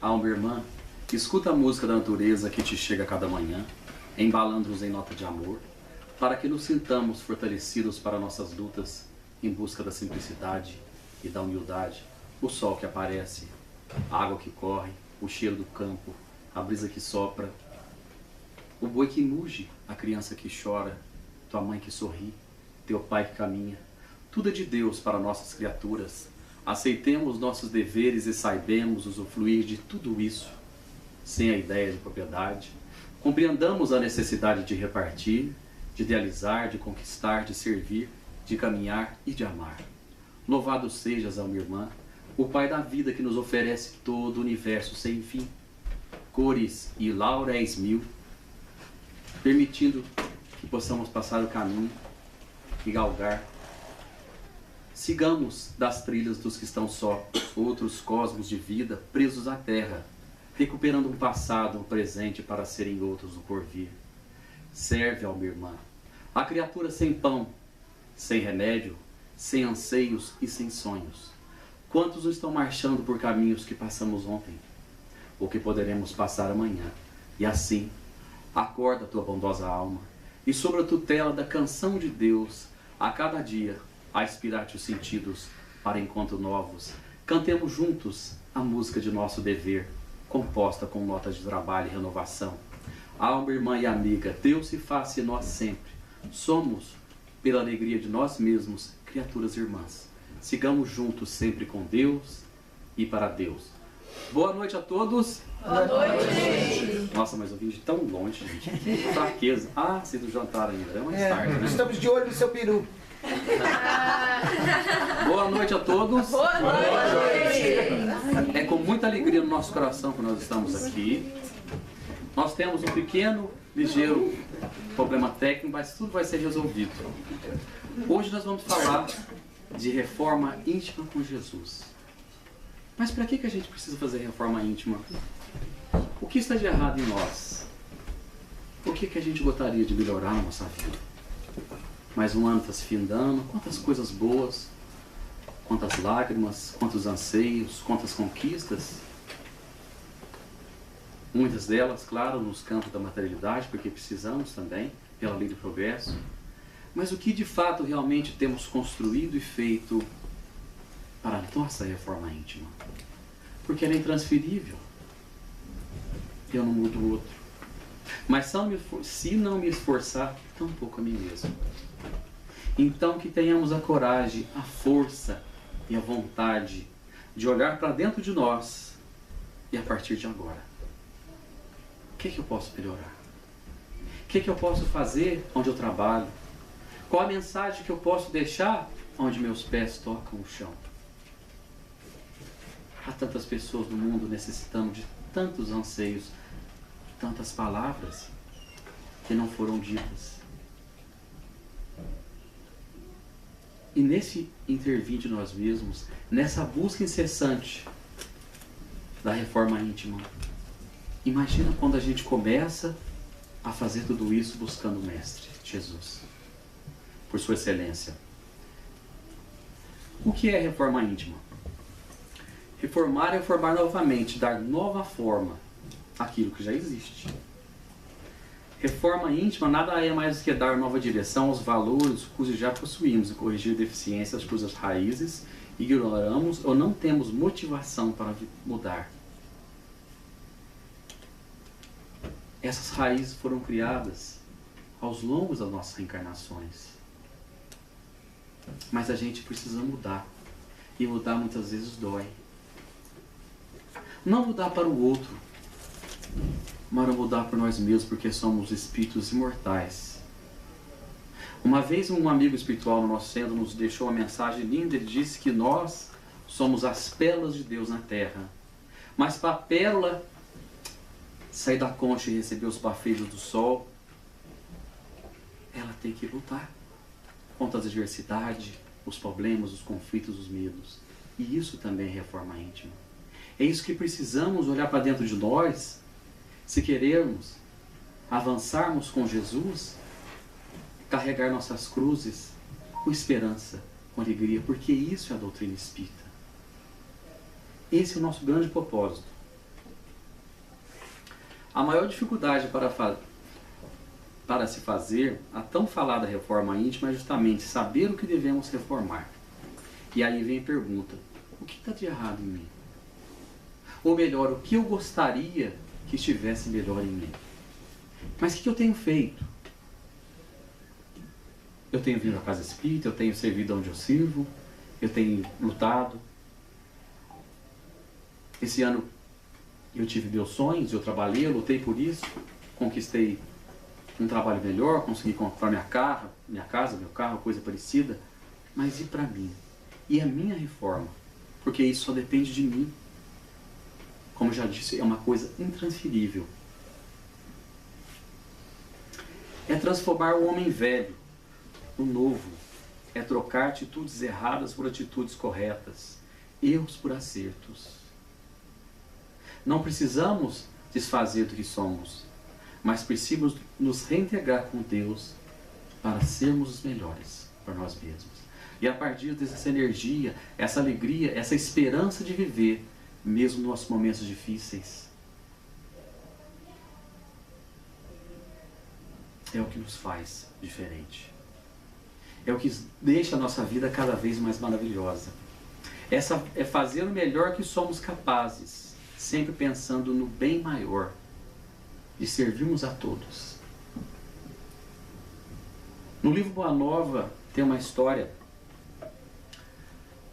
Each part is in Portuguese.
Alma irmã, escuta a música da natureza que te chega a cada manhã, embalando-nos em nota de amor, para que nos sintamos fortalecidos para nossas lutas, em busca da simplicidade e da humildade. O sol que aparece, a água que corre, o cheiro do campo, a brisa que sopra, o boi que muge, a criança que chora, tua mãe que sorri, teu pai que caminha. Tudo é de Deus para nossas criaturas. Aceitemos nossos deveres e saibamos usufruir de tudo isso, sem a ideia de propriedade. Compreendamos a necessidade de repartir, de idealizar, de conquistar, de servir, de caminhar e de amar. Louvado sejas, alma irmã, o Pai da vida que nos oferece todo o universo sem fim, cores e lauréis mil, permitindo que possamos passar o caminho e galgar. Sigamos das trilhas dos que estão só, outros cosmos de vida presos à terra, recuperando um passado, um presente para serem outros no porvir. Serve, alma irmã, a criatura sem pão, sem remédio, sem anseios e sem sonhos. Quantos estão marchando por caminhos que passamos ontem, ou que poderemos passar amanhã? E assim, acorda tua bondosa alma, e sobre a tutela da canção de Deus, a cada dia, a inspirar-te os sentidos para encontros novos. Cantemos juntos a música de nosso dever, composta com notas de trabalho e renovação. Alma, irmã e amiga, Deus se faz em nós sempre. Somos, pela alegria de nós mesmos, criaturas irmãs. Sigamos juntos sempre com Deus e para Deus. Boa noite a todos. Boa noite, gente. Nossa, mas eu vim de tão longe, gente. Fraqueza. Ah, se do jantar ainda. É mais tarde, né? Estamos de olho no seu peru. Boa noite a todos. Boa noite. É com muita alegria no nosso coração que nós estamos aqui. Nós temos um pequeno, ligeiro problema técnico, mas tudo vai ser resolvido. Hoje nós vamos falar de reforma íntima com Jesus. Mas para que a gente precisa fazer reforma íntima? O que está de errado em nós? O que a gente gostaria de melhorar na nossa vida? Mais um ano está se findando, quantas coisas boas, quantas lágrimas, quantos anseios, quantas conquistas. Muitas delas, claro, nos campos da materialidade, porque precisamos também, pela lei do progresso. Mas o que de fato realmente temos construído e feito para a nossa reforma íntima? Porque ela é intransferível. Eu não mudo o outro. Mas se não me esforçar, tampouco a mim mesmo. Então que tenhamos a coragem, a força e a vontade de olhar para dentro de nós e a partir de agora. O que eu posso melhorar? O que eu posso fazer onde eu trabalho? Qual a mensagem que eu posso deixar onde meus pés tocam o chão? Há tantas pessoas no mundo necessitando de tantos anseios, tantas palavras que não foram ditas. E nesse intervir de nós mesmos, nessa busca incessante da reforma íntima, imagina quando a gente começa a fazer tudo isso buscando o Mestre, Jesus, por sua excelência. O que é reforma íntima? Reformar é reformar novamente, dar nova forma àquilo que já existe. Reforma íntima nada é mais do que dar nova direção aos valores cujos já possuímos e corrigir deficiências cujas raízes ignoramos ou não temos motivação para mudar. Essas raízes foram criadas aos longos das nossas reencarnações. Mas a gente precisa mudar. E mudar muitas vezes dói. Não mudar para o outro, mas mudar por nós mesmos, porque somos espíritos imortais. Uma vez um amigo espiritual no nosso centro nos deixou uma mensagem linda. Ele disse que nós somos as pérolas de Deus na Terra. Mas para a pérola sair da concha e receber os bafejos do sol, ela tem que lutar contra as adversidades, os problemas, os conflitos, os medos. E isso também é reforma íntima. É isso que precisamos olhar para dentro de nós, se querermos avançarmos com Jesus, carregar nossas cruzes com esperança, com alegria, porque isso é a doutrina espírita. Esse é o nosso grande propósito. A maior dificuldade para se fazer a tão falada reforma íntima é justamente saber o que devemos reformar. E aí vem a pergunta: o que está de errado em mim? Ou melhor, o que eu gostaria que estivesse melhor em mim? Mas o que eu tenho feito? Eu tenho vindo à casa espírita, eu tenho servido onde eu sirvo, eu tenho lutado. Esse ano eu tive meus sonhos, eu trabalhei, eu lutei por isso, conquistei um trabalho melhor, consegui comprar minha casa, meu carro, coisa parecida. Mas e para mim? E a minha reforma? Porque isso só depende de mim. Como já disse, é uma coisa intransferível. É transformar o homem velho no novo. É trocar atitudes erradas por atitudes corretas, erros por acertos. Não precisamos desfazer do que somos, mas precisamos nos reintegrar com Deus para sermos os melhores para nós mesmos. E a partir dessa energia, essa alegria, essa esperança de viver, mesmo nos nossos momentos difíceis, é o que nos faz diferente. É o que deixa a nossa vida cada vez mais maravilhosa. Essa é fazer o melhor que somos capazes, sempre pensando no bem maior, de servirmos a todos. No livro Boa Nova tem uma história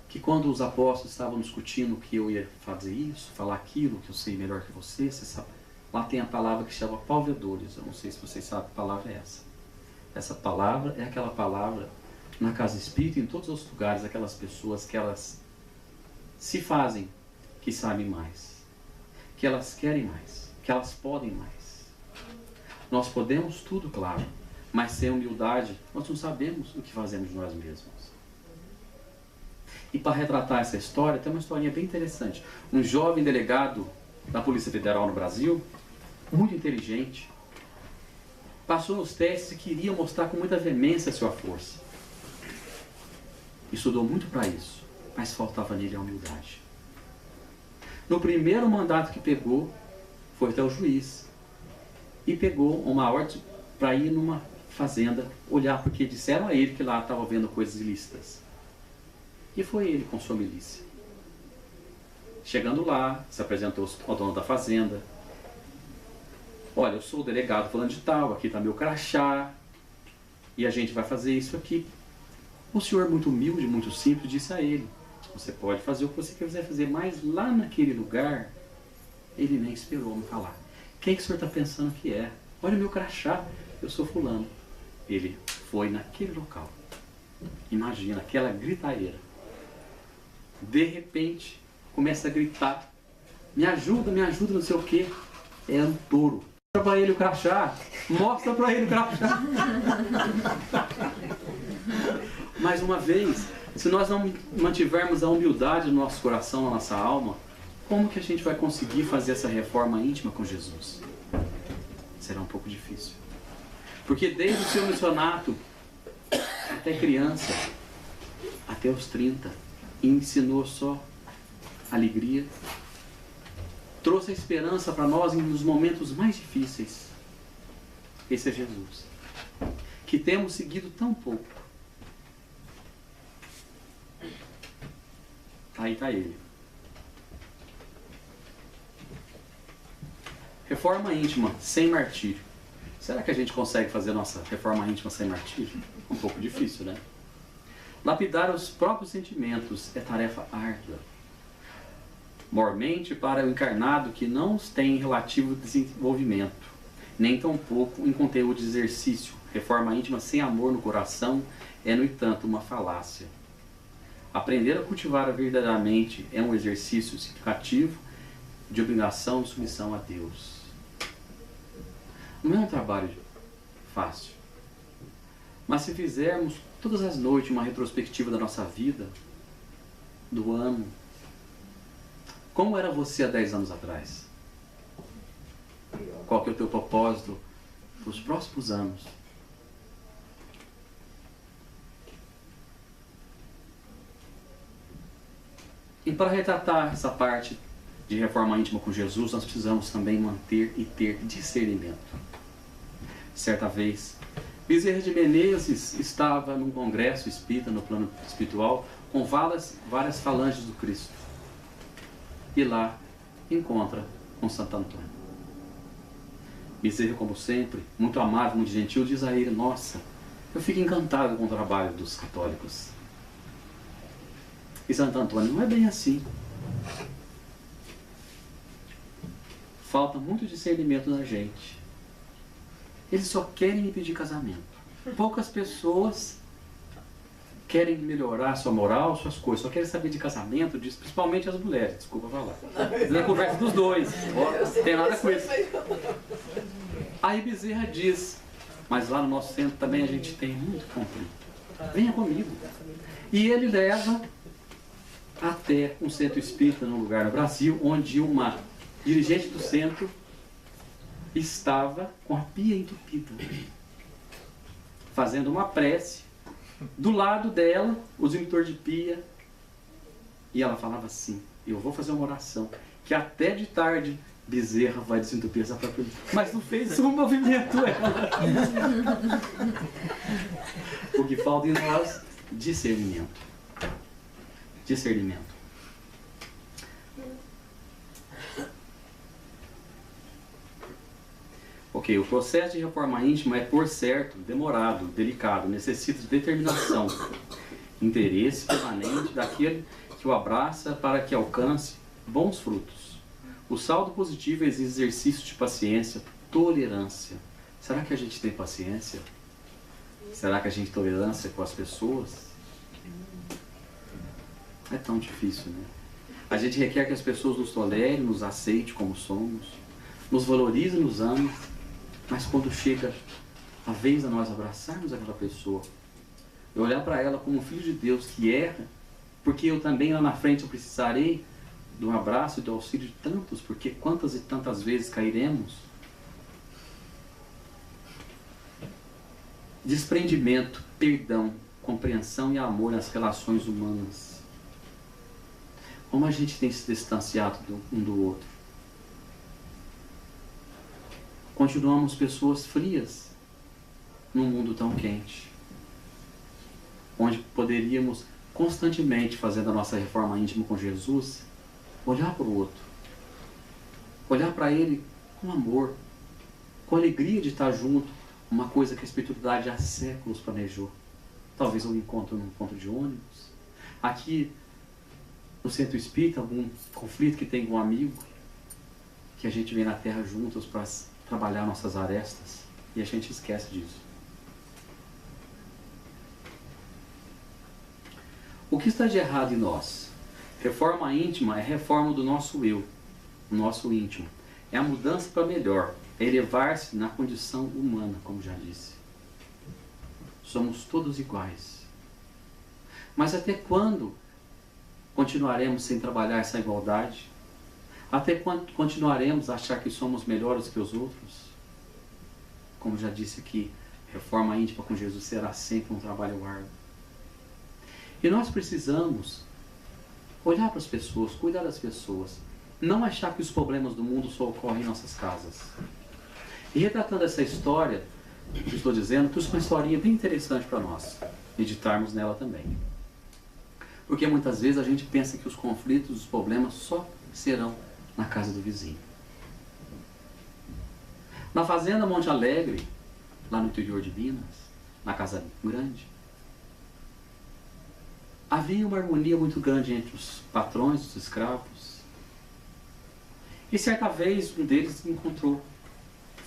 que quando os apóstolos estavam discutindo que eu ia fazer isso, falar aquilo, que eu sei melhor que você sabe, lá tem a palavra que chama palvedores. Eu não sei se vocês sabem que palavra é essa. Essa palavra é aquela palavra na casa espírita, em todos os lugares, aquelas pessoas que elas se fazem que sabem mais, que elas querem mais, que elas podem mais. Nós podemos tudo, claro, mas sem humildade nós não sabemos o que fazemos de nós mesmos. E para retratar essa história, tem uma historinha bem interessante. Um jovem delegado da Polícia Federal no Brasil, muito inteligente, passou nos testes e queria mostrar com muita veemência a sua força. Estudou muito para isso, mas faltava nele a humildade. No primeiro mandato que pegou, foi até o juiz e pegou uma ordem para ir numa fazenda olhar, porque disseram a ele que lá estava vendo coisas ilícitas. E foi ele com sua milícia. Chegando lá, se apresentou ao dono da fazenda. Olha, eu sou o delegado falando de tal, aqui está meu crachá, e a gente vai fazer isso aqui. O senhor, muito humilde, muito simples, disse a ele: você pode fazer o que você quiser fazer, mas lá naquele lugar, ele nem esperou me falar. Quem que o senhor está pensando que é? Olha o meu crachá, eu sou fulano. Ele foi naquele local. Imagina, aquela gritaeira. De repente, começa a gritar: me ajuda, não sei o quê. É um touro. Mostra para ele o crachá. Mostra para ele o crachá. Mais uma vez, se nós não mantivermos a humildade no nosso coração, na nossa alma, como que a gente vai conseguir fazer essa reforma íntima com Jesus? Será um pouco difícil. Porque desde o seu missionato, até criança, até os 30, ensinou só alegria, trouxe a esperança para nós nos momentos mais difíceis. Esse é Jesus, que temos seguido tão pouco. Aí está ele. Reforma íntima sem martírio. Será que a gente consegue fazer nossa reforma íntima sem martírio? Um pouco difícil, né? Lapidar os próprios sentimentos é tarefa árdua. Mormente para o encarnado que não os tem relativo desenvolvimento, nem tampouco em conteúdo de exercício. Reforma íntima sem amor no coração é, no entanto, uma falácia. Aprender a cultivar verdadeiramente é um exercício significativo de obrigação e submissão a Deus. Não é um trabalho fácil. Mas se fizermos todas as noites uma retrospectiva da nossa vida, do ano, como era você há 10 anos atrás? Qual que é o teu propósito para os próximos anos? E para retratar essa parte de reforma íntima com Jesus, nós precisamos também manter e ter discernimento. Certa vez, Bezerra de Menezes estava num congresso espírita, no plano espiritual, com várias falanges do Cristo. E lá encontra com Santo Antônio. Bezerra, como sempre, muito amável, muito gentil, diz a ele: nossa, eu fico encantado com o trabalho dos católicos. E Santo Antônio: não é bem assim. Falta muito discernimento na gente. Eles só querem me pedir casamento. Poucas pessoas querem melhorar sua moral, suas coisas. Só querem saber de casamento, principalmente as mulheres. Desculpa falar. Na conversa dos dois. Ó, tem nada com isso. Aí Bezerra diz: mas lá no nosso centro também a gente tem muito conflito. Venha comigo. E ele leva até um centro espírita num lugar no Brasil, onde uma dirigente do centro estava com a pia entupida, fazendo uma prece. Do lado dela, o extintor de pia. E ela falava assim: eu vou fazer uma oração, que até de tarde Bezerra vai desentupir essa própria pia. Mas não fez um movimento ela. O que falta em nós? Discernimento. Discernimento. Ok, o processo de reforma íntima é, por certo, demorado, delicado, necessita de determinação, interesse permanente daquele que o abraça para que alcance bons frutos. O saldo positivo exige exercício de paciência, tolerância. Será que a gente tem paciência? Será que a gente tem tolerância com as pessoas? É tão difícil, né? A gente requer que as pessoas nos tolerem, nos aceitem como somos, nos valorizem, nos amem. Mas quando chega a vez de nós abraçarmos aquela pessoa e olhar para ela como um filho de Deus que erra, porque eu também lá na frente eu precisarei de um abraço e do auxílio de tantos, porque quantas e tantas vezes cairemos? Desprendimento, perdão, compreensão e amor nas relações humanas. Como a gente tem se distanciado um do outro? Continuamos pessoas frias num mundo tão quente, onde poderíamos constantemente, fazendo a nossa reforma íntima com Jesus, olhar para o outro, olhar para ele com amor, com alegria de estar junto, uma coisa que a espiritualidade há séculos planejou. Talvez um encontro num ponto de ônibus, aqui no centro espírita, algum conflito que tem com um amigo, que a gente vem na Terra juntos para trabalhar nossas arestas, e a gente esquece disso. O que está de errado em nós? Reforma íntima é reforma do nosso eu, o nosso íntimo. É a mudança para melhor, é elevar-se na condição humana, como já disse. Somos todos iguais. Mas até quando continuaremos sem trabalhar essa igualdade? Até quando continuaremos a achar que somos melhores que os outros? Como já disse aqui, reforma íntima com Jesus será sempre um trabalho árduo. E nós precisamos olhar para as pessoas, cuidar das pessoas, não achar que os problemas do mundo só ocorrem em nossas casas. E retratando essa história, que estou dizendo, trouxe uma historinha bem interessante para nós, meditarmos nela também. Porque muitas vezes a gente pensa que os conflitos, os problemas só serão na casa do vizinho. Na fazenda Monte Alegre, lá no interior de Minas, na Casa Grande, havia uma harmonia muito grande entre os patrões, os escravos. E certa vez um deles encontrou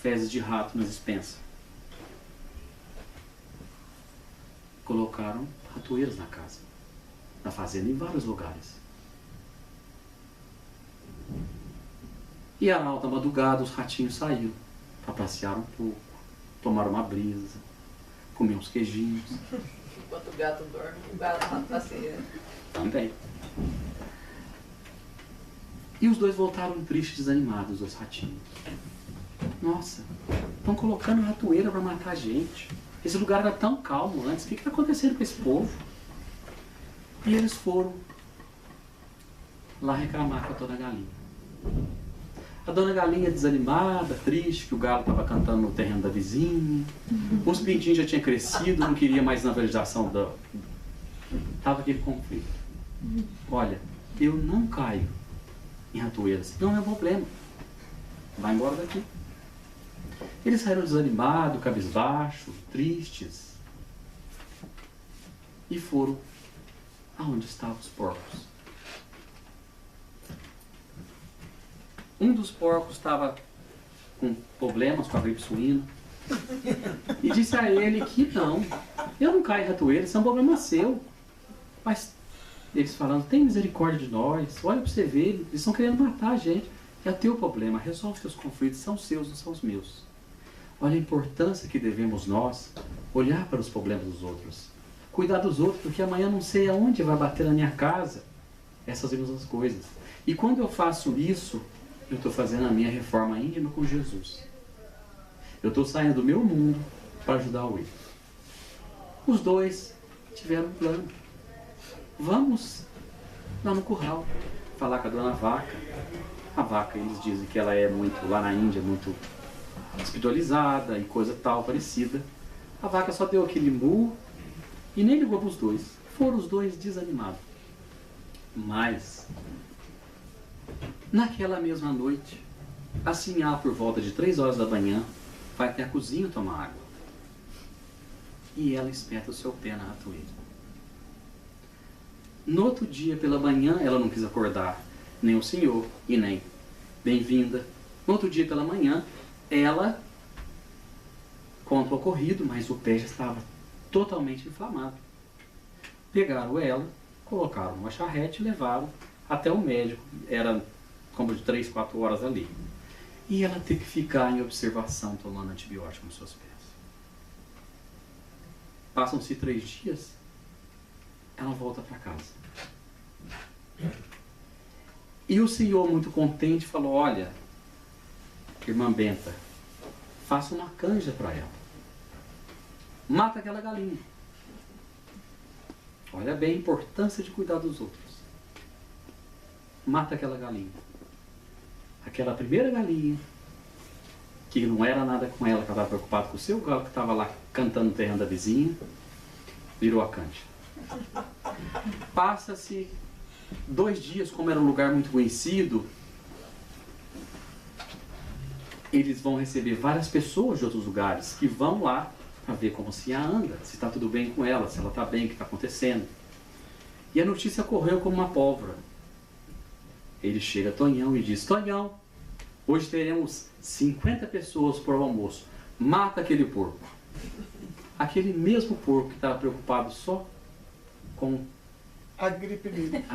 fezes de rato nas despensas. Colocaram ratoeiras na casa, na fazenda, em vários lugares. E à alta madrugada os ratinhos saíram para passear um pouco, tomar uma brisa, comer uns queijinhos. Enquanto o gato dorme, o gato passeia. Também. E os dois voltaram tristes, desanimados, os ratinhos. Nossa, estão colocando ratoeira para matar a gente. Esse lugar era tão calmo antes, o que está acontecendo com esse povo? E eles foram lá reclamar com a Dona Galinha. A dona Galinha desanimada, triste, que o galo estava cantando no terreno da vizinha. Os pintinhos já tinham crescido, não queria mais na vegetação da... Estava aquele conflito. Olha, eu não caio em ratoeiras, não é um problema. Vai embora daqui. Eles saíram desanimados, cabisbaixos, tristes. E foram aonde estavam os porcos. Um dos porcos estava com problemas com a gripe suína. E disse a ele que não, eu não caio em ratoeira, isso é um problema seu. Mas eles falando, tem misericórdia de nós, olha para você ver, eles estão querendo matar a gente. É o teu problema, resolve os teus conflitos, são seus, não são os meus. Olha a importância que devemos nós olhar para os problemas dos outros. Cuidar dos outros, porque amanhã não sei aonde vai bater na minha casa essas mesmas coisas. E quando eu faço isso, eu estou fazendo a minha reforma íntima com Jesus. Eu estou saindo do meu mundo para ajudar o outro. Os dois tiveram um plano. Vamos lá no curral, falar com a dona Vaca. A vaca, eles dizem que ela é muito, lá na Índia, muito espiritualizada e coisa tal, parecida. A vaca só deu aquele mu e nem ligou para os dois. Foram os dois desanimados. Mas, naquela mesma noite, assim por volta de 3 horas da manhã, vai até a cozinha tomar água. E ela espeta o seu pé na ratoeira. No outro dia, pela manhã, ela não quis acordar nem o senhor e nem bem-vinda. No outro dia, pela manhã, ela conta o ocorrido, mas o pé já estava totalmente inflamado. Pegaram ela, colocaram numa charrete e levaram até o médico. Era como de 3, 4 horas ali. E ela teve que ficar em observação tomando antibiótico nos seus pés. Passam-se 3 dias, ela volta para casa. E o senhor, muito contente, falou, olha, irmã Benta, faça uma canja para ela. Mata aquela galinha. Olha bem a importância de cuidar dos outros. Mata aquela galinha. Aquela primeira galinha, que não era nada com ela, que estava preocupada com o seu galo, que estava lá cantando no terreno da vizinha, virou a canja. Passa-se 2 dias, como era um lugar muito conhecido, eles vão receber várias pessoas de outros lugares que vão lá para ver como se anda, se está tudo bem com ela, se ela está bem, o que está acontecendo. E a notícia correu como uma pólvora. Ele chega a Tonhão e diz, Tonhão, hoje teremos 50 pessoas para o almoço, mata aquele porco. Aquele mesmo porco que estava preocupado só com a gripe dele.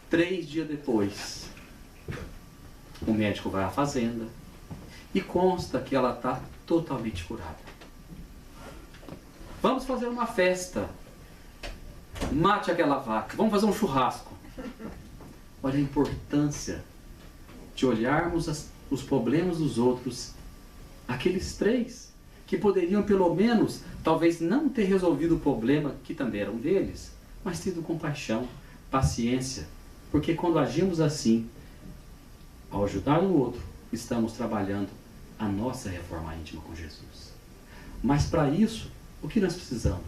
3 dias depois, o médico vai à fazenda e consta que ela está totalmente curada. Vamos fazer uma festa. Mate aquela vaca. Vamos fazer um churrasco. Olha a importância de olharmos os problemas dos outros. Aqueles 3 que poderiam pelo menos, talvez não ter resolvido o problema, que também era um deles, mas tido compaixão, paciência. Porque quando agimos assim, ao ajudar o outro, estamos trabalhando a nossa reforma íntima com Jesus. Mas para isso, o que nós precisamos?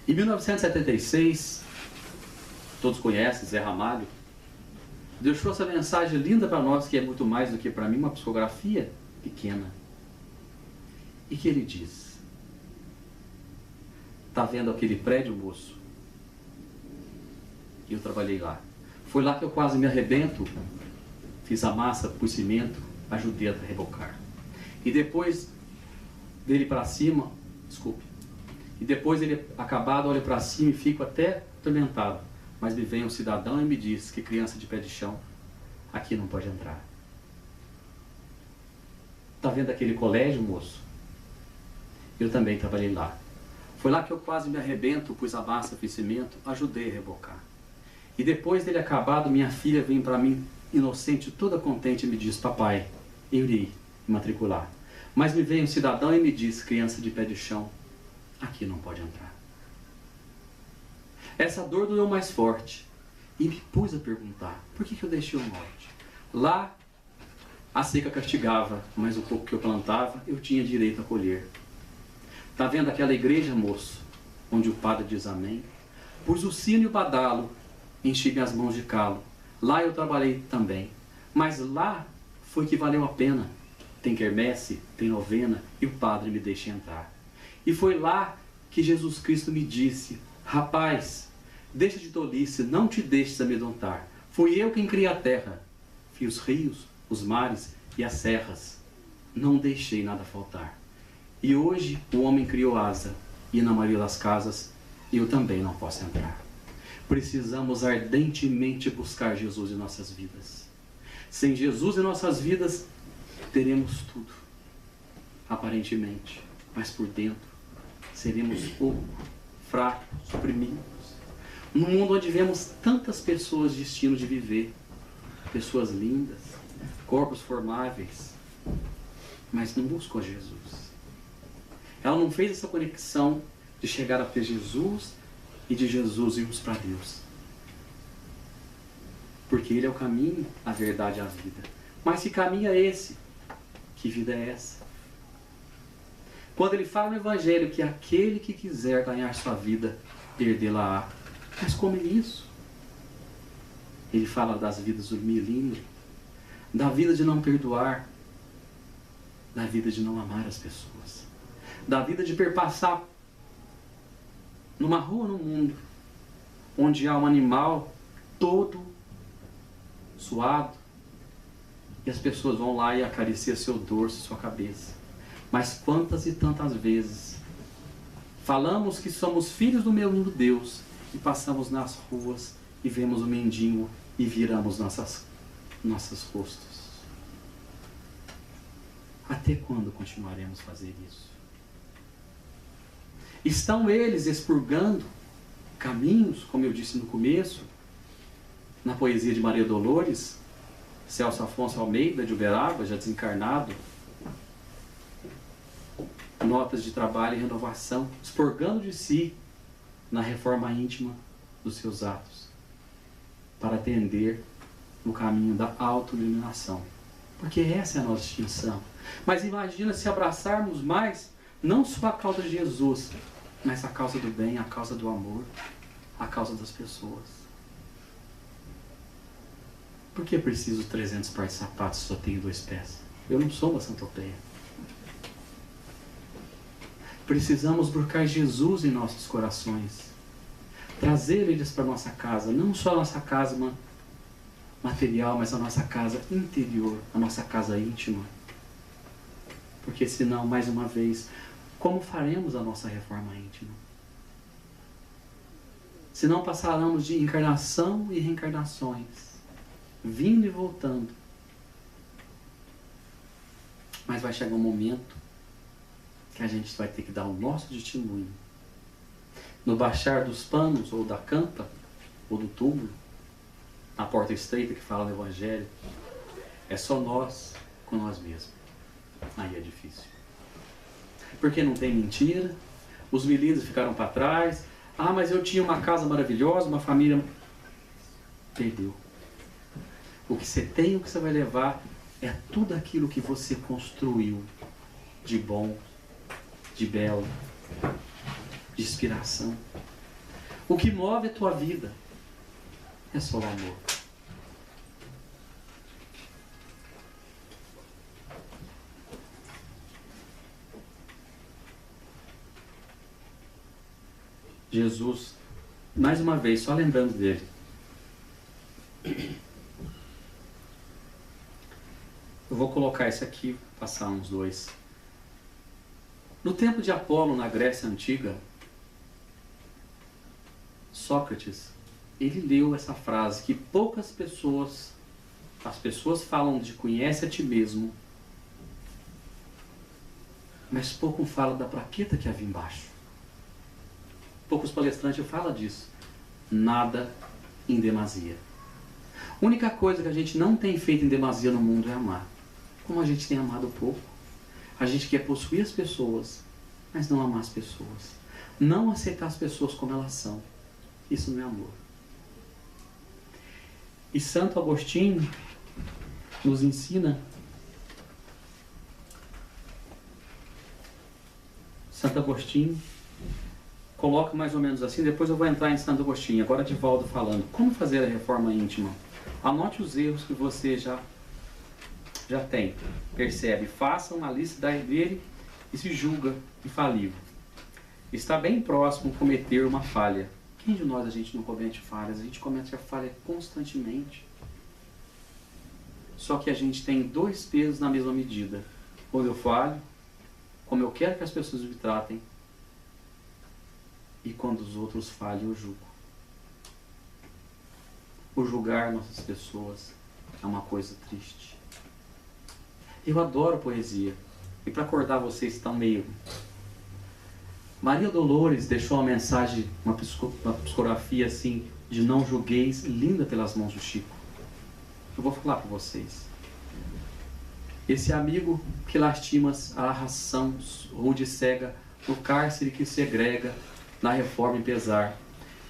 Em 1976, todos conhecem, Zé Ramalho, deixou essa mensagem linda para nós, que é muito mais do que para mim uma psicografia pequena. E que ele diz, está vendo aquele prédio, moço? Eu trabalhei lá. Foi lá que eu quase me arrebento, fiz a massa, pus cimento, ajudei a rebocar. E depois dele para cima, e depois ele acabado, olha para cima e fico até atormentado. Mas me vem um cidadão e me diz que criança de pé de chão aqui não pode entrar. Está vendo aquele colégio, moço? Eu também trabalhei lá. Foi lá que eu quase me arrebento, pus a massa, fiz cimento, ajudei a rebocar. E depois dele acabado, minha filha vem para mim, inocente, toda contente, e me diz, papai, eu irei me matricular. Mas me vem um cidadão e me diz, criança de pé de chão, aqui não pode entrar. Essa dor doeu mais forte. E me pus a perguntar, por que eu deixei o norte? Lá, a seca castigava, mas o pouco que eu plantava, eu tinha direito a colher. Tá vendo aquela igreja, moço, onde o padre diz amém? Pus o sino e o badalo, enchi minhas mãos de calo. Lá eu trabalhei também, mas lá foi que valeu a pena. Tem quermesse, tem novena e o padre me deixa entrar. E foi lá que Jesus Cristo me disse, rapaz, deixa de tolice, não te deixes amedrontar. Fui eu quem criei a terra, fiz os rios, os mares e as serras. Não deixei nada faltar. E hoje o homem criou asa, e na maioria das casas eu também não posso entrar. Precisamos ardentemente buscar Jesus em nossas vidas. Sem Jesus em nossas vidas, teremos tudo, aparentemente, mas por dentro seremos pouco, fracos, oprimidos. Num mundo onde vemos tantas pessoas de destino de viver, pessoas lindas, corpos formáveis, mas não buscou Jesus. Ela não fez essa conexão de chegar a ter Jesus e de Jesus irmos para Deus. Porque Ele é o caminho, a verdade e a vida. Mas que caminho é esse? Que vida é essa? Quando Ele fala no Evangelho que aquele que quiser ganhar sua vida, perdê-la-á. Mas como é isso? Ele fala das vidas do milímetro, da vida de não perdoar, da vida de não amar as pessoas, da vida de perpassar numa rua no mundo, onde há um animal todo suado, e as pessoas vão lá e acariciam seu dorso, sua cabeça. Mas quantas e tantas vezes falamos que somos filhos do mesmo Deus e passamos nas ruas e vemos o mendigo e viramos nossos rostos. Até quando continuaremos a fazer isso? Estão eles expurgando caminhos, como eu disse no começo, na poesia de Maria Dolores, Celso Afonso Almeida de Uberaba, já desencarnado, notas de trabalho e renovação, expurgando de si na reforma íntima dos seus atos, para atender no caminho da autoiluminação. Porque essa é a nossa extinção. Mas imagina se abraçarmos mais, não só a causa de Jesus, mas a causa do bem, a causa do amor, a causa das pessoas. Por que preciso 300 pares de sapatos se só tenho 2 pés? Eu não sou uma santopeia. Precisamos buscar Jesus em nossos corações. Trazer eles para a nossa casa. Não só a nossa casa material, mas a nossa casa interior. A nossa casa íntima. Porque senão, mais uma vez, como faremos a nossa reforma íntima? Se não passaremos de encarnação e reencarnações, vindo e voltando. Mas vai chegar um momento que a gente vai ter que dar o nosso testemunho. No baixar dos panos, ou da campa, ou do túmulo, na porta estreita que fala no Evangelho, é só nós com nós mesmos. Aí é difícil. Porque não tem mentira, os milímetros ficaram para trás. Ah, mas eu tinha uma casa maravilhosa, uma família... Perdeu. O que você tem, o que você vai levar, é tudo aquilo que você construiu de bom, de belo, de inspiração. O que move a tua vida é só o amor. Jesus, mais uma vez, só lembrando dele. Eu vou colocar esse aqui, passar uns 2. No tempo de Apolo, na Grécia Antiga, Sócrates, ele leu essa frase que poucas pessoas, as pessoas falam de conhece a ti mesmo, mas pouco falam da plaqueta que havia embaixo. Poucos palestrantes falam disso. Nada em demasia. A única coisa que a gente não tem feito em demasia no mundo é amar. Como a gente tem amado pouco. A gente quer possuir as pessoas, mas não amar as pessoas. Não aceitar as pessoas como elas são. Isso não é amor. E Santo Agostinho nos ensina, Santo Agostinho coloca mais ou menos assim, depois eu vou entrar em Santo Agostinho, agora Divaldo falando, como fazer a reforma íntima? Anote os erros que você já tem, percebe, faça uma lista dele e se julga infalível. Está bem próximo de cometer uma falha. Quem de nós a gente não comete falhas? A gente comete a falha constantemente. Só que a gente tem dois pesos na mesma medida. Quando eu falho, como eu quero que as pessoas me tratem, e quando os outros falham, eu julgo. O julgar nossas pessoas é uma coisa triste. Eu adoro poesia. E para acordar vocês que estão meio... Maria Dolores deixou uma mensagem, uma psicografia assim, de não julgueis, linda pelas mãos do Chico. Eu vou falar para vocês. Esse amigo que lastimas a ração rude e cega, no cárcere que segrega, na reforma em pesar.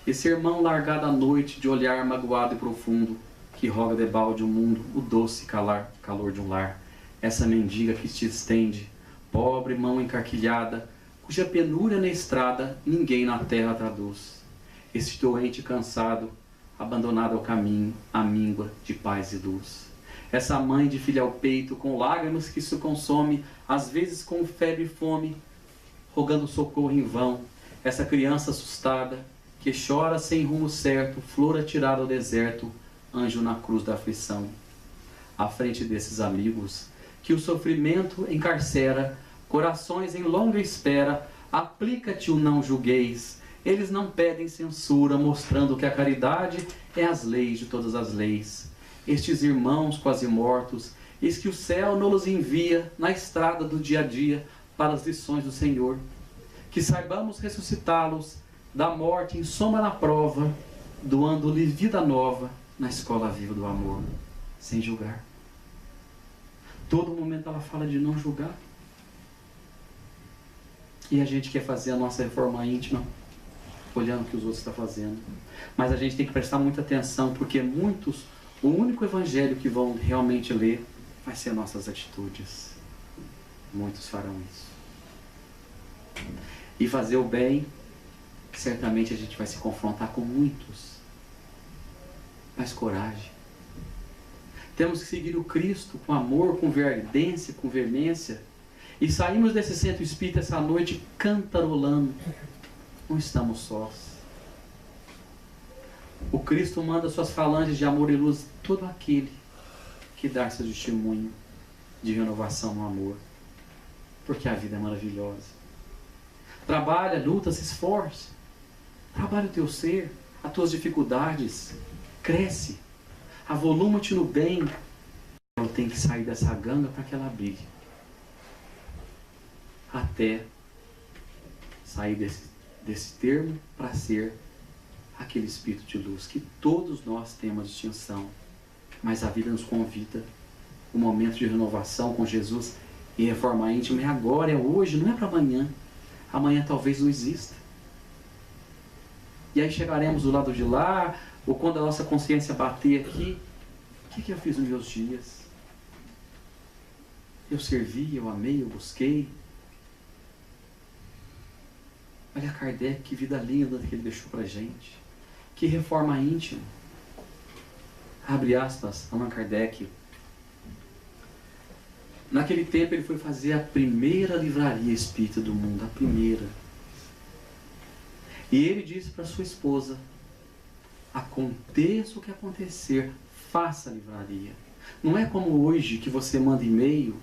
Esse irmão largado à noite, de olhar magoado e profundo, que roga debalde o mundo, o doce calor de um lar. Essa mendiga que te estende, pobre mão encarquilhada, cuja penúria na estrada ninguém na terra traduz. Esse doente cansado, abandonado ao caminho, à míngua de paz e luz. Essa mãe de filho ao peito, com lágrimas que se consome, às vezes com febre e fome, rogando socorro em vão. Essa criança assustada, que chora sem rumo certo, flor atirada ao deserto, anjo na cruz da aflição. À frente desses amigos, que o sofrimento encarcera, corações em longa espera, aplica-te o não julgueis. Eles não pedem censura, mostrando que a caridade é as leis de todas as leis. Estes irmãos quase mortos, eis que o céu nos envia na estrada do dia a dia para as lições do Senhor. Que saibamos ressuscitá-los da morte em soma na prova, doando-lhe vida nova na escola viva do amor, sem julgar. Todo momento ela fala de não julgar. E a gente quer fazer a nossa reforma íntima olhando o que os outros estão fazendo. Mas a gente tem que prestar muita atenção, porque muitos, o único evangelho que vão realmente ler vai ser nossas atitudes. Muitos farão isso. E fazer o bem, certamente a gente vai se confrontar com muitos. Mas coragem. Temos que seguir o Cristo com amor, com verdência, com veemência. E saímos desse centro espírita essa noite cantarolando. Não estamos sós. O Cristo manda suas falanges de amor e luz a todo aquele que dá seu testemunho de renovação no amor. Porque a vida é maravilhosa. Trabalha, luta, se esforça. Trabalha o teu ser, as tuas dificuldades. Cresce. Avoluma-te no bem. Ela tem que sair dessa ganga para que ela brilhe. Até sair desse termo para ser aquele espírito de luz que todos nós temos distinção. Mas a vida nos convida. O momento de renovação com Jesus e reforma íntima é agora, é hoje, não é para amanhã. Amanhã talvez não exista. E aí chegaremos do lado de lá, ou quando a nossa consciência bater aqui, o que eu fiz nos meus dias? Eu servi, eu amei, eu busquei. Olha Kardec, que vida linda que ele deixou para a gente. Que reforma íntima. Abre aspas, Allan Kardec. Naquele tempo ele foi fazer a primeira livraria espírita do mundo, a primeira. E ele disse para sua esposa, aconteça o que acontecer, faça a livraria. Não é como hoje que você manda e-mail,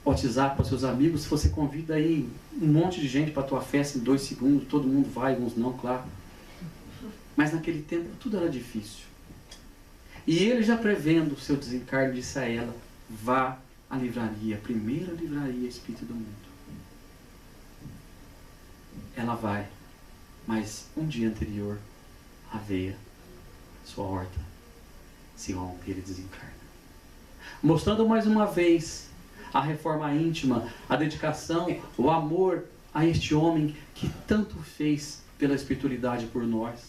WhatsApp para seus amigos, se você convida aí um monte de gente para a tua festa em 2 segundos, todo mundo vai, uns não, claro. Mas naquele tempo tudo era difícil. E ele já prevendo o seu desencarne disse a ela, vá à livraria, a primeira livraria espírita do mundo. Ela vai, mas um dia anterior, a veia, sua horta, se rompe e ele desencarna. Mostrando mais uma vez a reforma íntima, a dedicação, o amor a este homem que tanto fez pela espiritualidade por nós,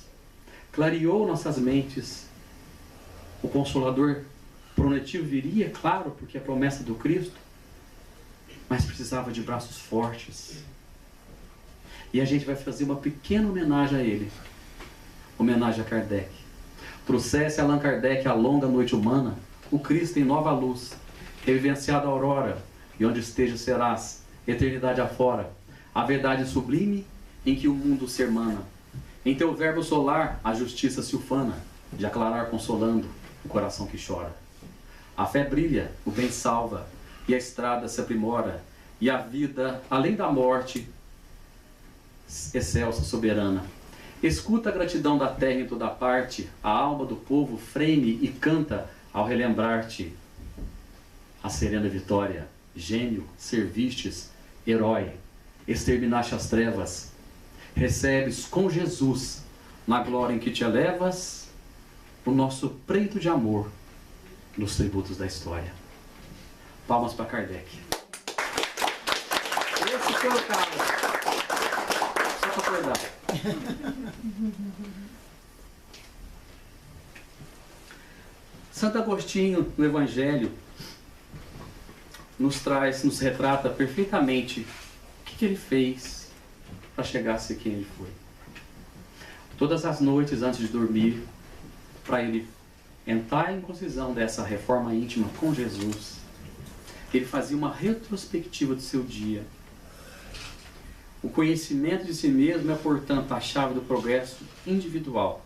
clareou nossas mentes. O Consolador prometido viria, claro, porque é a promessa do Cristo, mas precisava de braços fortes. E a gente vai fazer uma pequena homenagem a ele, homenagem a Kardec. Trouxesse Allan Kardec a longa noite humana, o Cristo em nova luz, revivenciado a aurora, e onde esteja serás, eternidade afora, a verdade sublime em que o mundo se hermana. Em teu verbo solar, a justiça se ufana, de aclarar consolando o coração que chora. A fé brilha, o bem salva, e a estrada se aprimora, e a vida, além da morte, excelsa, soberana. Escuta a gratidão da terra em toda parte, a alma do povo freme e canta ao relembrar-te a serena vitória. Gênio, servistes, herói, exterminaste as trevas, recebes com Jesus, na glória em que te elevas, o nosso preito de amor nos tributos da história. Palmas para Kardec. Esse foi o cara. Só para acordar. Santo Agostinho, no Evangelho, nos retrata perfeitamente o que ele fez para chegar a ser quem ele foi. Todas as noites antes de dormir, para ele entrar em concisão dessa reforma íntima com Jesus, ele fazia uma retrospectiva do seu dia. O conhecimento de si mesmo é, portanto, a chave do progresso individual.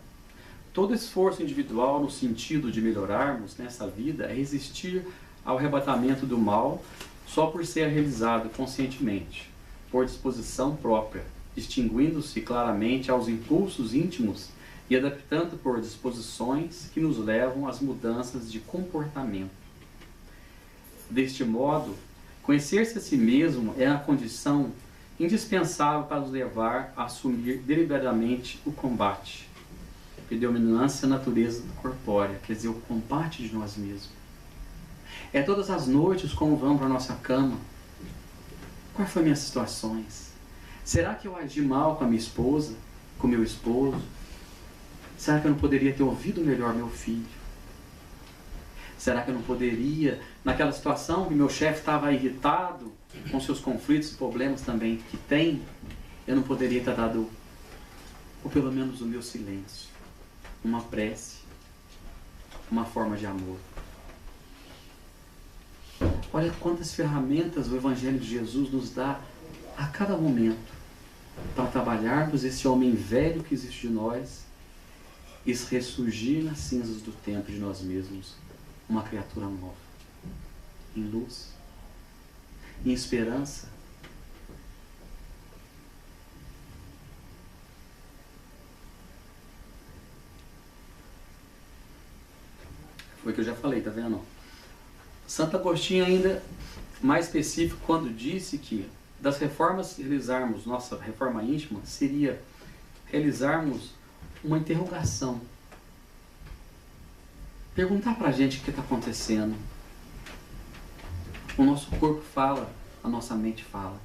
Todo esforço individual no sentido de melhorarmos nessa vida é resistir ao arrebatamento do mal só por ser realizado conscientemente, por disposição própria, distinguindo-se claramente aos impulsos íntimos e adaptando por disposições que nos levam às mudanças de comportamento. Deste modo, conhecer-se a si mesmo é a condição indispensável para nos levar a assumir deliberadamente o combate, predominância da natureza corpórea, quer dizer, o combate de nós mesmos. É todas as noites como vamos para a nossa cama. Quais foram minhas situações? Será que eu agi mal com a minha esposa, com meu esposo? Será que eu não poderia ter ouvido melhor meu filho? Será que eu não poderia, naquela situação que meu chefe estava irritado, com seus conflitos e problemas também que tem, eu não poderia ter dado, ou pelo menos o meu silêncio, uma prece, uma forma de amor. Olha quantas ferramentas o Evangelho de Jesus nos dá a cada momento para trabalharmos esse homem velho que existe de nós e ressurgir nas cinzas do tempo de nós mesmos, uma criatura nova, em luz, em esperança. Foi o que eu já falei, tá vendo? Santo Agostinho ainda mais específico quando disse que das reformas que realizarmos, nossa reforma íntima, seria realizarmos uma interrogação. Perguntar pra gente o que está acontecendo. O nosso corpo fala, a nossa mente fala.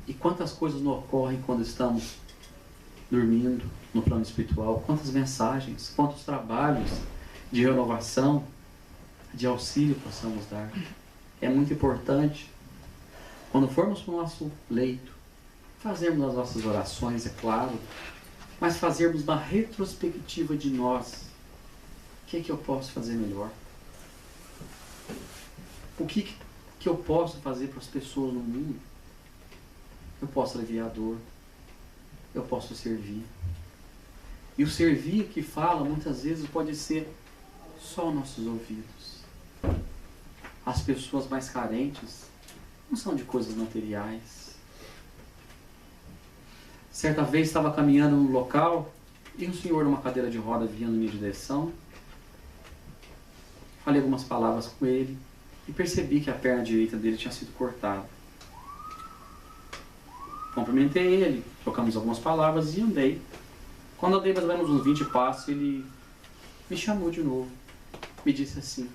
E quantas coisas não ocorrem quando estamos dormindo no plano espiritual? Quantas mensagens, quantos trabalhos de renovação, de auxílio possamos dar. É muito importante, quando formos para o nosso leito, fazermos as nossas orações, é claro, mas fazermos uma retrospectiva de nós. O que é que eu posso fazer melhor? O que eu posso fazer para as pessoas no mundo? Eu posso aliviar a dor. Eu posso servir. E o servir que fala, muitas vezes, pode ser só aos nossos ouvidos. As pessoas mais carentes não são de coisas materiais. Certa vez estava caminhando num local e um senhor numa cadeira de roda vinha na minha direção. Falei algumas palavras com ele e percebi que a perna direita dele tinha sido cortada. Cumprimentei ele, trocamos algumas palavras e andei. Quando andei mais ou menos uns 20 passos, ele me chamou de novo. Me disse assim: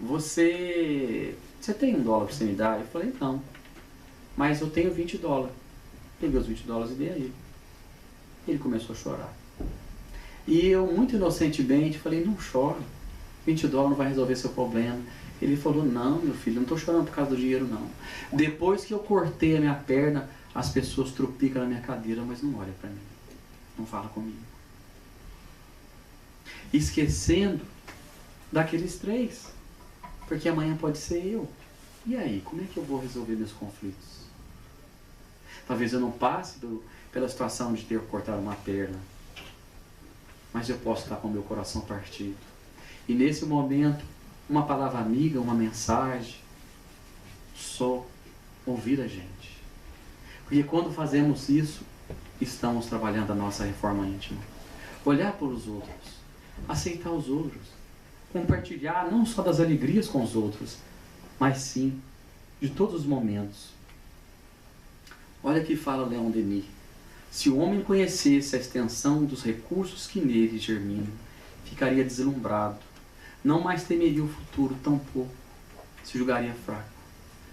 você tem $1 para você me dar? Eu falei: não, mas eu tenho $20. Peguei os $20 e dei a ele. Ele começou a chorar. E eu, muito inocentemente, falei, não chora. $20 não vai resolver seu problema. Ele falou, não, meu filho, não estou chorando por causa do dinheiro, não. Depois que eu cortei a minha perna, as pessoas tropicam na minha cadeira, mas não olham para mim. Não fala comigo. Esquecendo daqueles 3. Porque amanhã pode ser eu. E aí, como é que eu vou resolver meus conflitos? Talvez eu não passe pela situação de ter cortado uma perna, mas eu posso estar com o meu coração partido. E nesse momento, uma palavra amiga, uma mensagem, só ouvir a gente. Porque quando fazemos isso, estamos trabalhando a nossa reforma íntima. Olhar para os outros, aceitar os outros, compartilhar não só das alegrias com os outros, mas sim de todos os momentos. Olha que fala Leon Denis. Se o homem conhecesse a extensão dos recursos que nele germinam, ficaria deslumbrado. Não mais temeria o futuro, tampouco se julgaria fraco.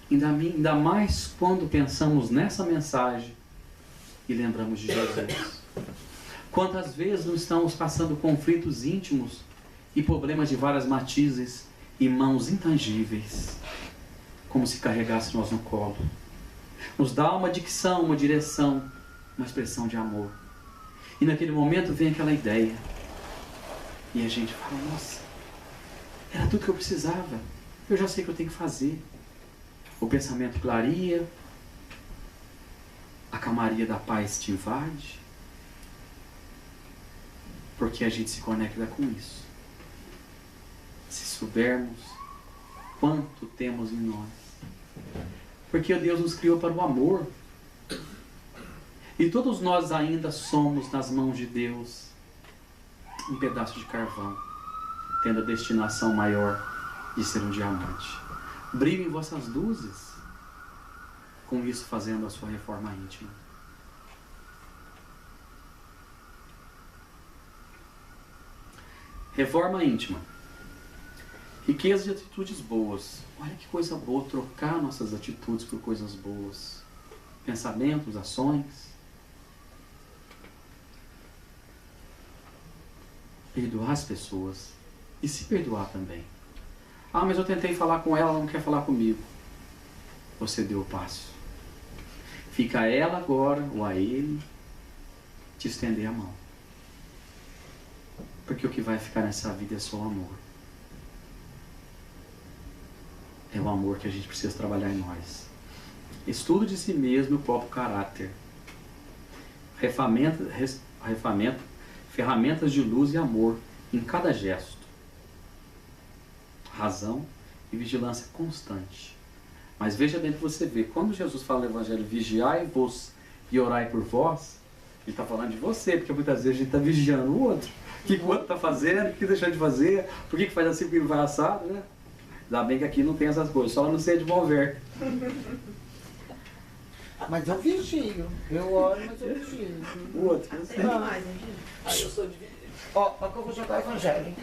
Ainda mais quando pensamos nessa mensagem e lembramos de Jesus. Quantas vezes não estamos passando conflitos íntimos e problemas de várias matizes e mãos intangíveis, como se carregássemos no colo. Nos dá uma dicção, uma direção, uma expressão de amor. E naquele momento vem aquela ideia. E a gente fala, nossa, era tudo que eu precisava. Eu já sei o que eu tenho que fazer. O pensamento clareia, a calmaria da paz te invade, porque a gente se conecta com isso. Se soubermos quanto temos em nós. Porque Deus nos criou para o amor. E todos nós ainda somos, nas mãos de Deus, um pedaço de carvão, tendo a destinação maior de ser um diamante. Brilhem vossas luzes, com isso fazendo a sua reforma íntima. Reforma íntima. Riqueza de atitudes boas. Olha que coisa boa trocar nossas atitudes por coisas boas. Pensamentos, ações. Perdoar as pessoas. E se perdoar também. Ah, mas eu tentei falar com ela, ela não quer falar comigo. Você deu o passo. Fica a ela agora, ou a ele, te estender a mão. Porque o que vai ficar nessa vida é só o amor. É o amor que a gente precisa trabalhar em nós. Estudo de si mesmo e o próprio caráter. Ferramentas de luz e amor em cada gesto. Razão e vigilância constante. Mas veja bem que você vê, quando Jesus fala no Evangelho, vigiai-vos e orai por vós, ele está falando de você, porque muitas vezes a gente está vigiando o outro. O que o outro está fazendo, o que deixou de fazer, por que faz assim, por que vai assado, né? Ainda bem que aqui não tem essas coisas, só não sei de bom ver. Mas eu vigio. Eu oro, mas eu vigio. O outro, eu sei. Tem mais, hein? Aí eu sou dividida. Ó, que eu vou jogar o evangelho.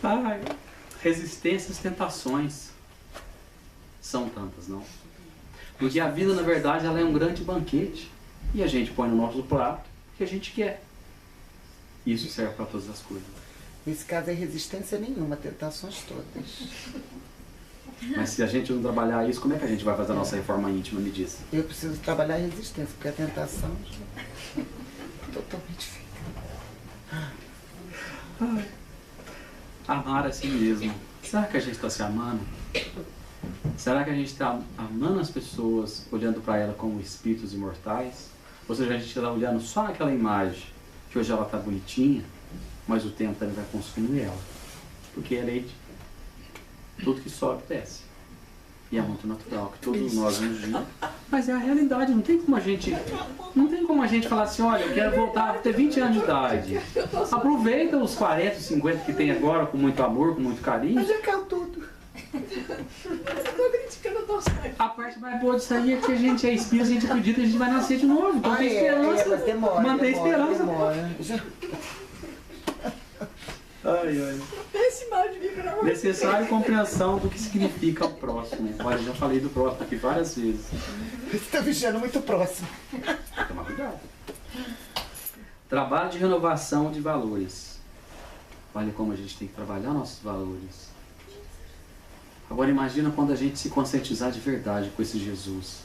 Ai, resistências, tentações. São tantas, não? Porque a vida, na verdade, ela é um grande banquete. E a gente põe no nosso prato o que a gente quer. Isso serve para todas as coisas. Nesse caso é resistência nenhuma, tentações todas. Mas se a gente não trabalhar isso, como é que a gente vai fazer a nossa reforma íntima, me diz? Eu preciso trabalhar a resistência, porque a tentação totalmente fica. Ai. Amar a si mesmo. Será que a gente está se amando? Será que a gente está amando as pessoas, olhando para ela como espíritos imortais? Ou seja, a gente está olhando só aquela imagem, que hoje ela está bonitinha, mas o tempo também vai consumir ela. Porque é lei de tudo que sobe, desce. E é muito natural, que todos nós um dia... Mas é a realidade, não tem como a gente falar assim, olha, eu quero voltar a ter 20 anos de idade. Aproveita os 40, 50 que tem agora, com muito amor, com muito carinho. Mas eu quero tudo. A parte mais boa disso aí é que a gente é espírito, a gente acredita que a gente vai nascer de novo. Então tem esperança. Mas demora, mantém esperança. Demora. Ai. Esse mal de mim, pelo amor de Deus. Necessário compreensão do que significa o próximo. Olha, eu já falei do próximo aqui várias vezes. Você está vigiando muito próximo. Toma cuidado. Trabalho de renovação de valores. Olha como a gente tem que trabalhar nossos valores. Agora imagina quando a gente se conscientizar de verdade com esse Jesus.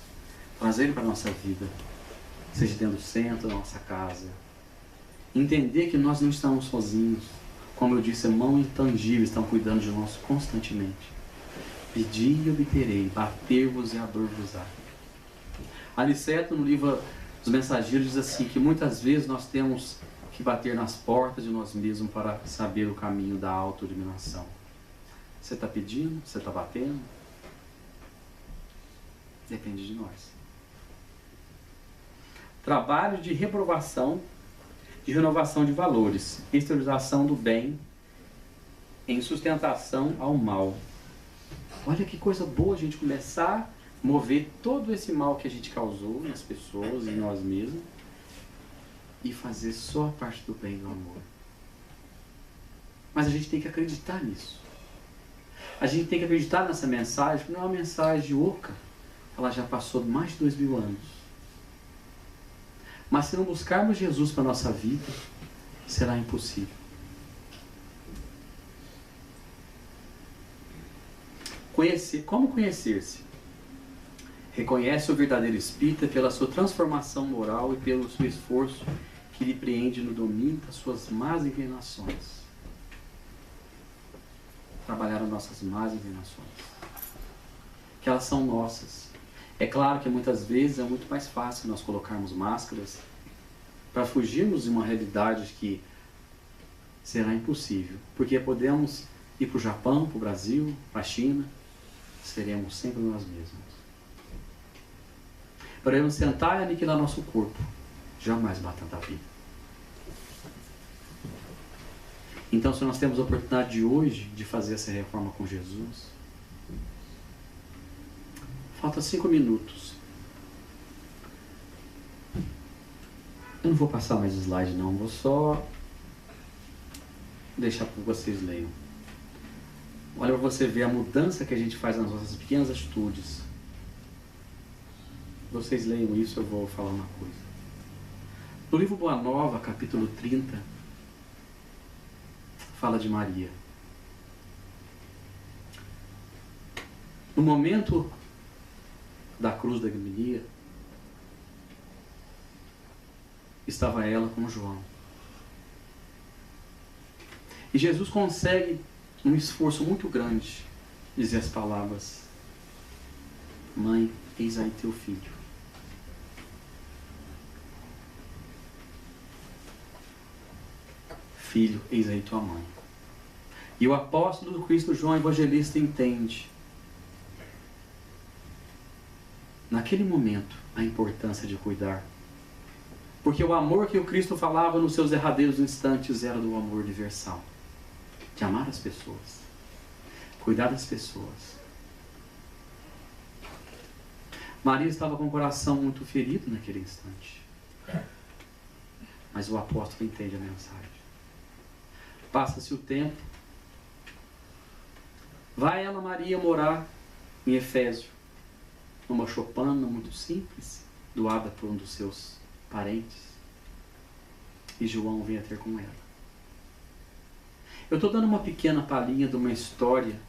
Trazer ele para a nossa vida. Seja dentro do centro da nossa casa. Entender que nós não estamos sozinhos. Como eu disse, a mão intangível estão cuidando de nós constantemente. Pedi e obterei, bater-vos e a dor-vos-á. Aniceto, no livro dos Mensageiros, diz assim, que muitas vezes nós temos que bater nas portas de nós mesmos para saber o caminho da autoeliminação. Você está pedindo? Você está batendo? Depende de nós. Trabalho de reprovação, de renovação de valores, exteriorização do bem em sustentação ao mal. Olha que coisa boa a gente começar a mover todo esse mal que a gente causou nas pessoas e em nós mesmos e fazer só a parte do bem e do amor. Mas a gente tem que acreditar nisso. A gente tem que acreditar nessa mensagem, porque não é uma mensagem oca. Ela já passou mais de 2000 anos. Mas se não buscarmos Jesus para a nossa vida, será impossível. Como conhecer-se? Reconhece o verdadeiro espírita pela sua transformação moral e pelo seu esforço que lhe prende no domínio das suas más inclinações. Trabalhar as nossas más inclinações. Que elas são nossas. É claro que muitas vezes é muito mais fácil nós colocarmos máscaras para fugirmos de uma realidade que será impossível. Porque podemos ir para o Japão, para o Brasil, para a China, seremos sempre nós mesmos. Podemos sentar e aniquilar nosso corpo, jamais matando a vida. Então, se nós temos a oportunidade hoje de fazer essa reforma com Jesus, falta 5 minutos. Eu não vou passar mais slide não, vou só deixar para que vocês leiam. Olha para você ver a mudança que a gente faz nas nossas pequenas atitudes. Vocês leiam isso, eu vou falar uma coisa. No livro Boa Nova, capítulo 30, fala de Maria. No momento da cruz da ignominia, estava ela com João. E Jesus consegue, um esforço muito grande, dizer as palavras: Mãe, eis aí teu filho. Filho, eis aí tua mãe. E o apóstolo do Cristo João Evangelista entende, naquele momento, a importância de cuidar. Porque o amor que o Cristo falava nos seus derradeiros instantes era do amor universal. De amar as pessoas. Cuidar das pessoas. Maria estava com o coração muito ferido naquele instante. Mas o apóstolo entende a mensagem. Passa-se o tempo. Vai ela, Maria, morar em Efésio. Numa choupana muito simples, doada por um dos seus parentes. E João vem a ter com ela. Eu estou dando uma pequena palhinha de uma história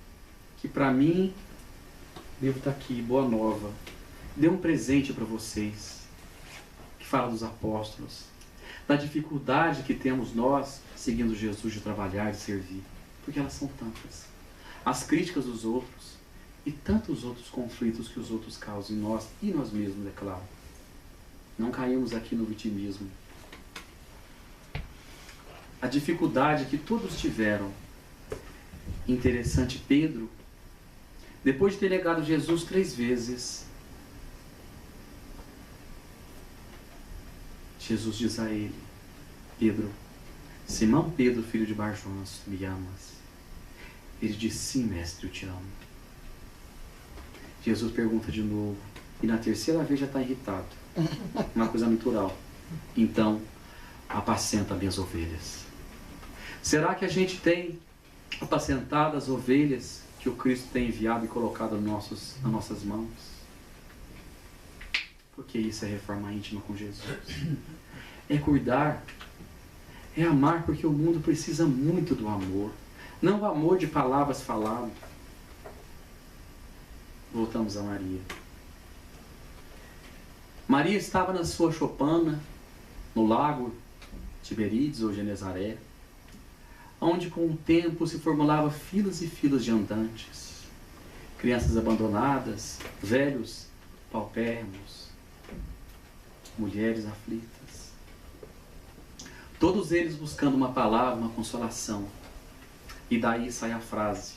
que para mim, o livro está aqui, Boa Nova, deu um presente para vocês, que fala dos apóstolos, da dificuldade que temos nós, seguindo Jesus, de trabalhar, de servir, porque elas são tantas. As críticas dos outros e tantos outros conflitos que os outros causam em nós e nós mesmos, é claro. Não caímos aqui no vitimismo. A dificuldade que todos tiveram. Interessante, Pedro, depois de ter negado Jesus 3 vezes, Jesus diz a ele: Pedro, Simão Pedro, filho de Barjonas, me amas? Ele diz: sim, mestre, eu te amo. Jesus pergunta de novo, e na terceira vez já está irritado. Uma coisa natural. Então, apacenta minhas ovelhas. Será que a gente tem apacentado as ovelhas que o Cristo tem enviado e colocado nas nossas mãos? Porque isso é reforma íntima com Jesus. É cuidar, é amar, porque o mundo precisa muito do amor. Não o amor de palavras faladas. Voltamos a Maria. Maria estava na sua choupana, no lago Tiberíades ou Genezaré, onde com o tempo se formulavam filas e filas de andantes, crianças abandonadas, velhos paupérrimos, mulheres aflitas, todos eles buscando uma palavra, uma consolação. E daí sai a frase.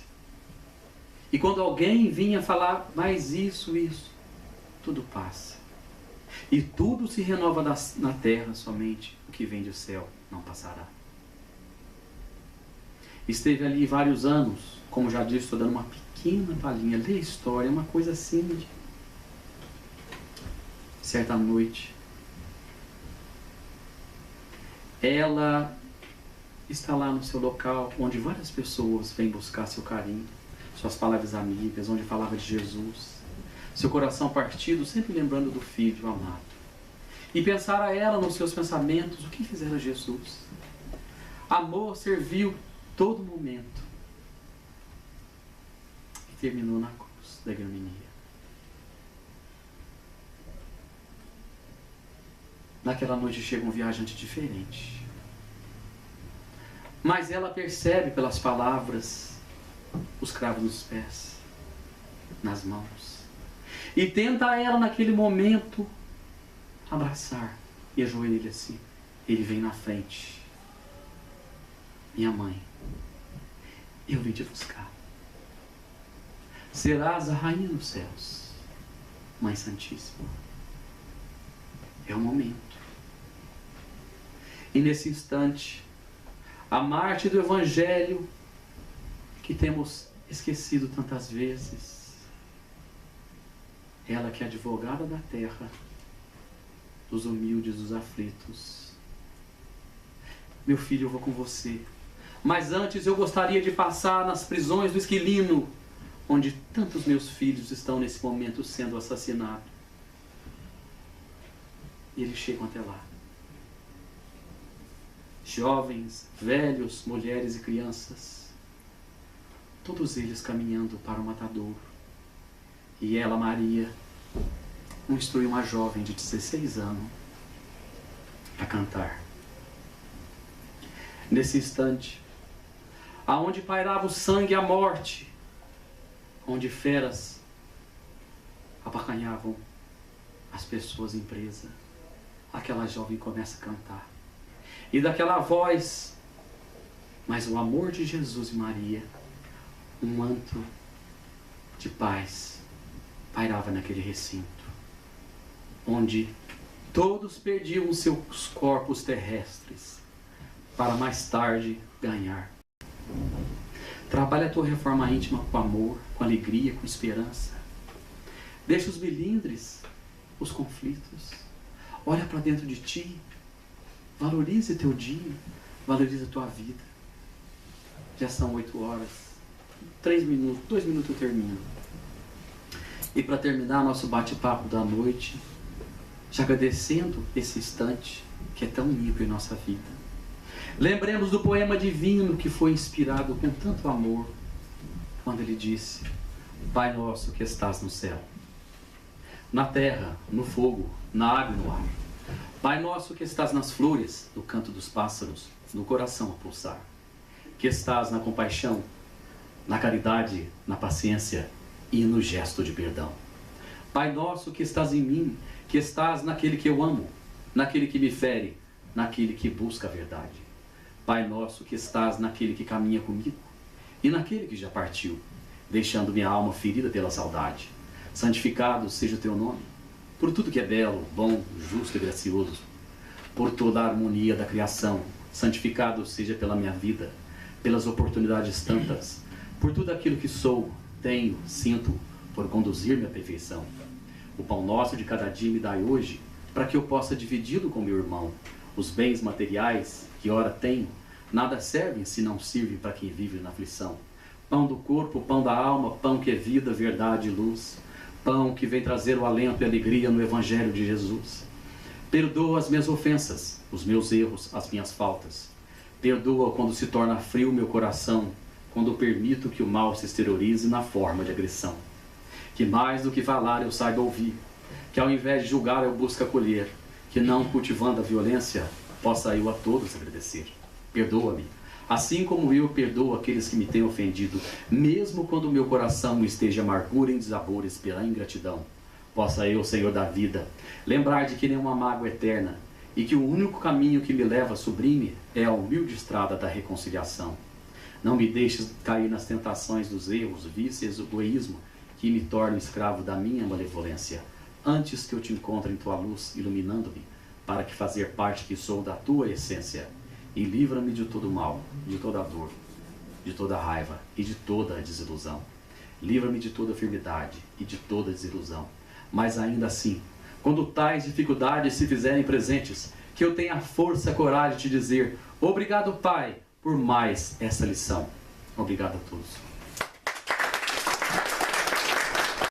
E quando alguém vinha falar mais isso, tudo passa. E tudo se renova na terra, somente o que vem do céu não passará. Esteve ali vários anos, como já disse, estou dando uma pequena palhinha. Lê a história, é uma coisa assim. Certa noite, ela está lá no seu local, onde várias pessoas vêm buscar seu carinho, suas palavras amigas, onde falava de Jesus, seu coração partido, sempre lembrando do Filho amado. E pensar a ela nos seus pensamentos, o que fizera Jesus? Amor serviu todo momento. E terminou na cruz da ignominia. Naquela noite chega um viajante diferente. Mas ela percebe pelas palavras os cravos nos pés, nas mãos. E tenta ela naquele momento abraçar. E ajoelha-se. Ele vem na frente. Minha mãe, eu vim te buscar. Serás a rainha dos céus, Mãe Santíssima. É o momento. E nesse instante, a Marte do Evangelho, que temos esquecido tantas vezes, ela que é advogada da terra, dos humildes, dos aflitos. Meu filho, eu vou com você. Mas antes eu gostaria de passar nas prisões do Esquilino, onde tantos meus filhos estão nesse momento sendo assassinados. E eles chegam até lá. Jovens, velhos, mulheres e crianças, todos eles caminhando para o matadouro. E ela, Maria, instruiu uma jovem de 16 anos a cantar. Nesse instante, aonde pairava o sangue e a morte, onde feras abacanhavam as pessoas em presa, aquela jovem começa a cantar. E daquela voz, mas o amor de Jesus e Maria, um manto de paz pairava naquele recinto, onde todos perdiam os seus corpos terrestres para mais tarde ganhar. Trabalha a tua reforma íntima com amor, com alegria, com esperança. Deixa os melindres, os conflitos. Olha para dentro de ti. Valorize teu dia. Valorize a tua vida. Já são 8 horas. 3 minutos, 2 minutos eu termino. E para terminar nosso bate-papo da noite, já agradecendo esse instante que é tão único em nossa vida. Lembremos do poema divino que foi inspirado com tanto amor, quando ele disse: Pai nosso que estás no céu, na terra, no fogo, na água e no ar. Pai nosso que estás nas flores, no canto dos pássaros, no coração a pulsar. Que estás na compaixão, na caridade, na paciência e no gesto de perdão. Pai nosso que estás em mim, que estás naquele que eu amo, naquele que me fere, naquele que busca a verdade. Pai nosso que estás naquele que caminha comigo e naquele que já partiu, deixando minha alma ferida pela saudade. Santificado seja o teu nome, por tudo que é belo, bom, justo e gracioso, por toda a harmonia da criação. Santificado seja pela minha vida, pelas oportunidades tantas, por tudo aquilo que sou, tenho, sinto, por conduzir-me à perfeição. O pão nosso de cada dia me dai hoje, para que eu possa dividi-lo com meu irmão. Os bens materiais que ora tenho, nada servem se não servem para quem vive na aflição. Pão do corpo, pão da alma, pão que é vida, verdade e luz. pão que vem trazer o alento e alegria no Evangelho de Jesus. Perdoa as minhas ofensas, os meus erros, as minhas faltas. Perdoa quando se torna frio meu coração, quando permito que o mal se exteriorize na forma de agressão. Que mais do que falar eu saiba ouvir, que ao invés de julgar eu busque acolher, que não cultivando a violência, possa eu a todos agradecer. Perdoa-me, assim como eu perdoo aqueles que me têm ofendido, mesmo quando o meu coração esteja amargura em desabores pela ingratidão. Possa eu, Senhor da vida, lembrar de que nenhuma mágoa eterna, e que o único caminho que me leva sublime é a humilde estrada da reconciliação. Não me deixes cair nas tentações dos erros, vícios e egoísmo, que me tornam escravo da minha malevolência, antes que eu te encontre em tua luz, iluminando-me, para que fazer parte que sou da tua essência. E livra-me de todo mal, de toda dor, de toda raiva e de toda desilusão. Livra-me de toda enfermidade e de toda desilusão. Mas ainda assim, quando tais dificuldades se fizerem presentes, que eu tenha a força e a coragem de te dizer: obrigado, Pai, por mais essa lição. Obrigado a todos.